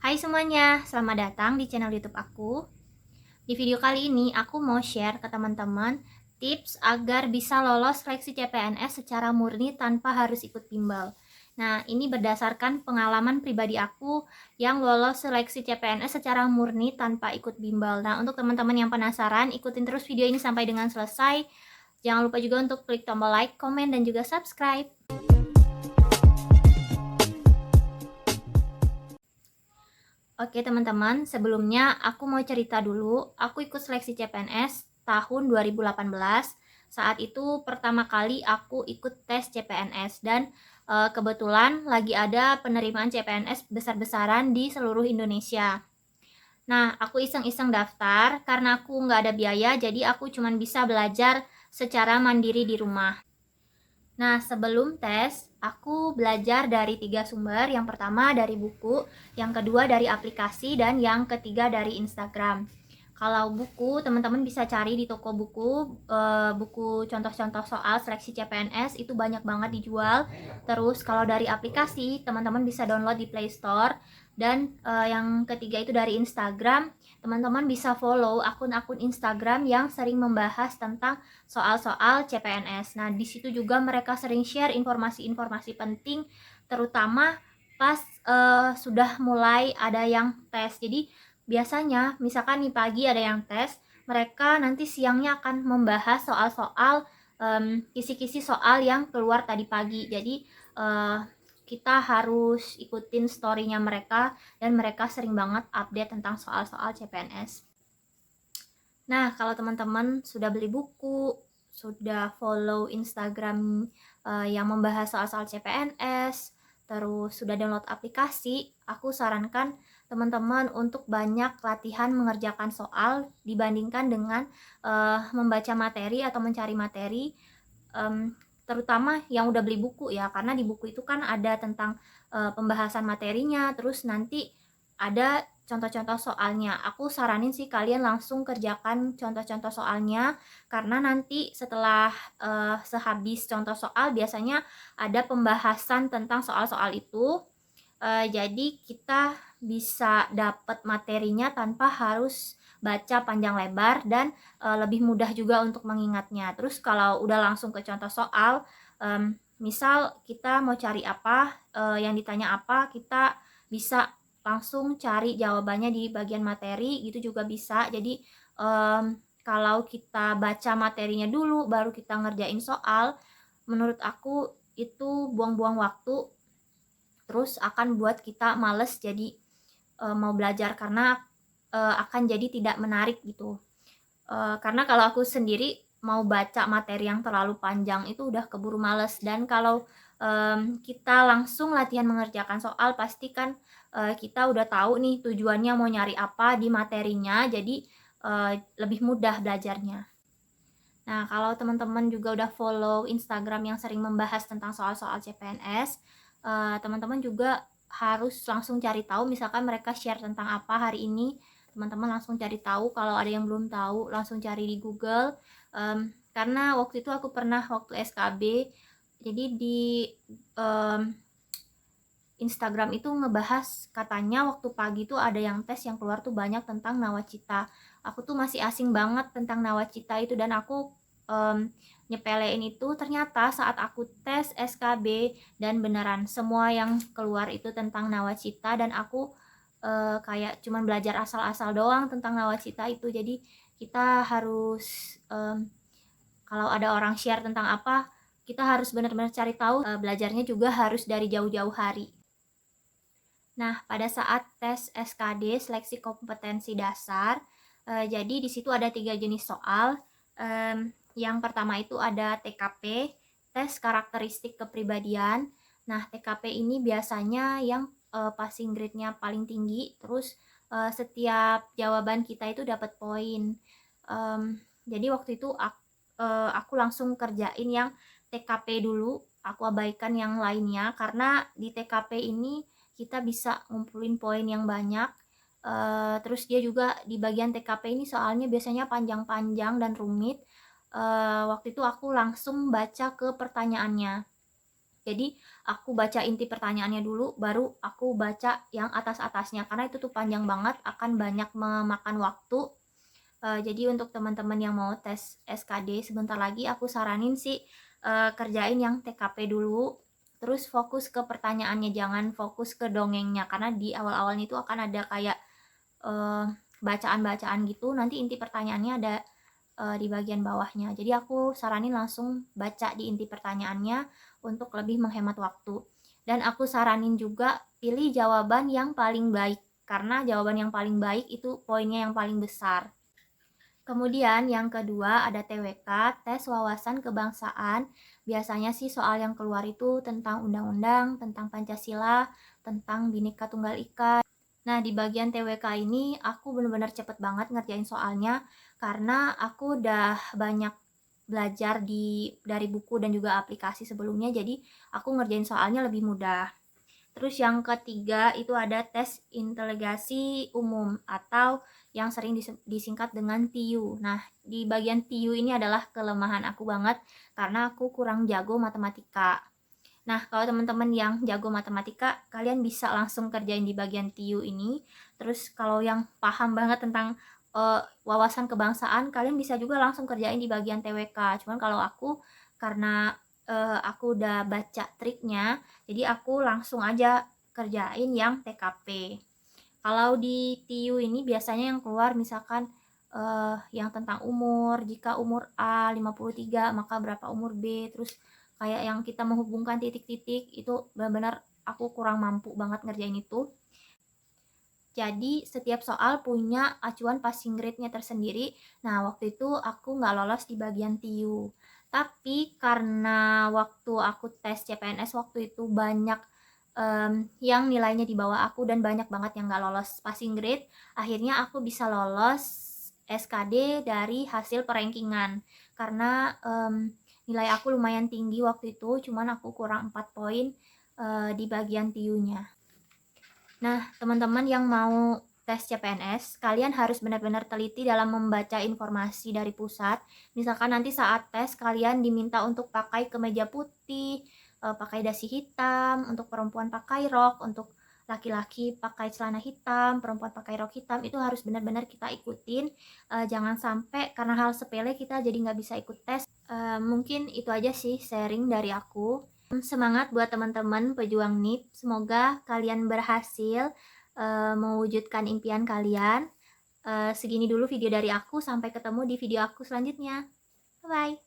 Hai semuanya, selamat datang di channel YouTube aku. Di video kali ini aku mau share ke teman-teman tips agar bisa lolos seleksi CPNS secara murni tanpa harus ikut bimbel. Nah, ini berdasarkan pengalaman pribadi aku yang lolos seleksi CPNS secara murni tanpa ikut bimbel. Nah, untuk teman-teman yang penasaran, ikutin terus video ini sampai dengan selesai. Jangan lupa juga untuk klik tombol like, komen, dan juga subscribe. Oke teman-teman, sebelumnya aku mau cerita dulu, aku ikut seleksi CPNS tahun 2018. Saat itu pertama kali aku ikut tes CPNS dan kebetulan lagi ada penerimaan CPNS besar-besaran di seluruh Indonesia. Nah, aku iseng-iseng daftar karena aku nggak ada biaya, jadi aku cuma bisa belajar secara mandiri di rumah. Nah, sebelum tes, aku belajar dari 3 sumber. Yang pertama dari buku, yang kedua dari aplikasi, dan yang ketiga dari Instagram. Kalau buku, teman-teman bisa cari di toko buku, buku contoh-contoh soal seleksi CPNS itu banyak banget dijual. Terus kalau dari aplikasi, teman-teman bisa download di Play Store. Dan yang ketiga itu dari Instagram, teman-teman bisa follow akun-akun Instagram yang sering membahas tentang soal-soal CPNS. Nah, di situ juga mereka sering share informasi-informasi penting, terutama pas sudah mulai ada yang tes. Jadi biasanya misalkan nih pagi ada yang tes, mereka nanti siangnya akan membahas soal-soal kisi-kisi soal yang keluar tadi pagi. Jadi kita harus ikutin story-nya mereka, dan mereka sering banget update tentang soal-soal CPNS. Nah, kalau teman-teman sudah beli buku, sudah follow Instagram yang membahas soal-soal CPNS, terus sudah download aplikasi, aku sarankan teman-teman untuk banyak latihan mengerjakan soal dibandingkan dengan membaca materi atau mencari materi, terutama yang udah beli buku ya, karena di buku itu kan ada tentang pembahasan materinya, terus nanti ada contoh-contoh soalnya. Aku saranin sih kalian langsung kerjakan contoh-contoh soalnya, karena nanti setelah sehabis contoh soal biasanya ada pembahasan tentang soal-soal itu. Jadi kita bisa dapat materinya tanpa harus baca panjang lebar, dan lebih mudah juga untuk mengingatnya. Terus kalau udah langsung ke contoh soal, misal kita mau cari apa, yang ditanya apa, kita bisa langsung cari jawabannya di bagian materi, gitu juga bisa. Jadi kalau kita baca materinya dulu baru kita ngerjain soal, menurut aku itu buang-buang waktu, terus akan buat kita males jadi mau belajar, karena akan jadi tidak menarik gitu. Karena kalau aku sendiri mau baca materi yang terlalu panjang itu udah keburu males, dan kalau kita langsung latihan mengerjakan soal, pasti kan kita udah tahu nih tujuannya mau nyari apa di materinya, jadi lebih mudah belajarnya. Nah, kalau teman-teman juga udah follow Instagram yang sering membahas tentang soal-soal CPNS, teman-teman juga harus langsung cari tahu, misalkan mereka share tentang apa hari ini, teman-teman langsung cari tahu. Kalau ada yang belum tahu, langsung cari di Google. Karena waktu itu aku pernah waktu SKB, jadi di Instagram itu ngebahas, katanya waktu pagi tuh ada yang tes yang keluar tuh banyak tentang nawacita. Aku tuh masih asing banget tentang nawacita itu, dan aku nyepelein itu. Ternyata saat aku tes SKB dan beneran semua yang keluar itu tentang nawacita, dan aku kayak cuman belajar asal-asal doang tentang nawacita itu. Jadi kita harus kalau ada orang share tentang apa, kita harus benar-benar cari tahu, belajarnya juga harus dari jauh-jauh hari. Nah, pada saat tes SKD, seleksi kompetensi dasar, jadi di situ ada 3 jenis soal. Yang pertama itu ada TKP, tes karakteristik kepribadian. Nah, TKP ini biasanya yang passing grade-nya paling tinggi, terus setiap jawaban kita itu dapat poin. Jadi waktu itu aku langsung kerjain yang TKP dulu, aku abaikan yang lainnya, karena di TKP ini kita bisa ngumpulin poin yang banyak. Terus dia juga di bagian TKP ini soalnya biasanya panjang-panjang dan rumit. Waktu itu aku langsung baca ke pertanyaannya. Jadi aku baca inti pertanyaannya dulu, baru aku baca yang atas-atasnya, karena itu tuh panjang banget, akan banyak memakan waktu. Jadi untuk teman-teman yang mau tes SKD sebentar lagi, aku saranin sih kerjain yang TKP dulu, terus fokus ke pertanyaannya, jangan fokus ke dongengnya, karena di awal-awalnya itu akan ada kayak bacaan-bacaan gitu, nanti inti pertanyaannya ada di bagian bawahnya. Jadi aku saranin langsung baca di inti pertanyaannya untuk lebih menghemat waktu. Dan aku saranin juga pilih jawaban yang paling baik, karena jawaban yang paling baik itu poinnya yang paling besar. Kemudian yang kedua ada TWK, tes wawasan kebangsaan. Biasanya sih soal yang keluar itu tentang undang-undang, tentang Pancasila, tentang Bhinneka Tunggal Ika. Nah, di bagian TWK ini aku bener-bener cepet banget ngerjain soalnya karena aku udah banyak belajar dari buku dan juga aplikasi sebelumnya, jadi aku ngerjain soalnya lebih mudah. Terus yang ketiga itu ada tes integrasi umum atau yang sering disingkat dengan TIU. Nah, di bagian TIU ini adalah kelemahan aku banget karena aku kurang jago matematika. Nah, kalau teman-teman yang jago matematika, kalian bisa langsung kerjain di bagian TIU ini. Terus kalau yang paham banget tentang wawasan kebangsaan, kalian bisa juga langsung kerjain di bagian TWK. Cuman kalau aku, karena aku udah baca triknya, jadi aku langsung aja kerjain yang TKP. Kalau di TIU ini biasanya yang keluar misalkan yang tentang umur, jika umur A 53, maka berapa umur B, terus kayak yang kita menghubungkan titik-titik, itu benar-benar aku kurang mampu banget ngerjain itu. Jadi setiap soal punya acuan passing grade-nya tersendiri. Nah, waktu itu aku nggak lolos di bagian TIU. Tapi karena waktu aku tes CPNS waktu itu banyak yang nilainya di bawah aku dan banyak banget yang nggak lolos passing grade, akhirnya aku bisa lolos SKD dari hasil perankingan. Karena nilai aku lumayan tinggi waktu itu, cuman aku kurang 4 poin di bagian TIU-nya. Nah, teman-teman yang mau tes CPNS, kalian harus benar-benar teliti dalam membaca informasi dari pusat. Misalkan nanti saat tes kalian diminta untuk pakai kemeja putih, pakai dasi hitam, untuk perempuan pakai rok, untuk laki-laki pakai celana hitam, perempuan pakai rok hitam, itu harus benar-benar kita ikutin. Jangan sampai karena hal sepele kita jadi nggak bisa ikut tes. Mungkin itu aja sih sharing dari aku. Semangat buat teman-teman pejuang NIP. Semoga kalian berhasil mewujudkan impian kalian. Segini dulu video dari aku. Sampai ketemu di video aku selanjutnya. Bye-bye.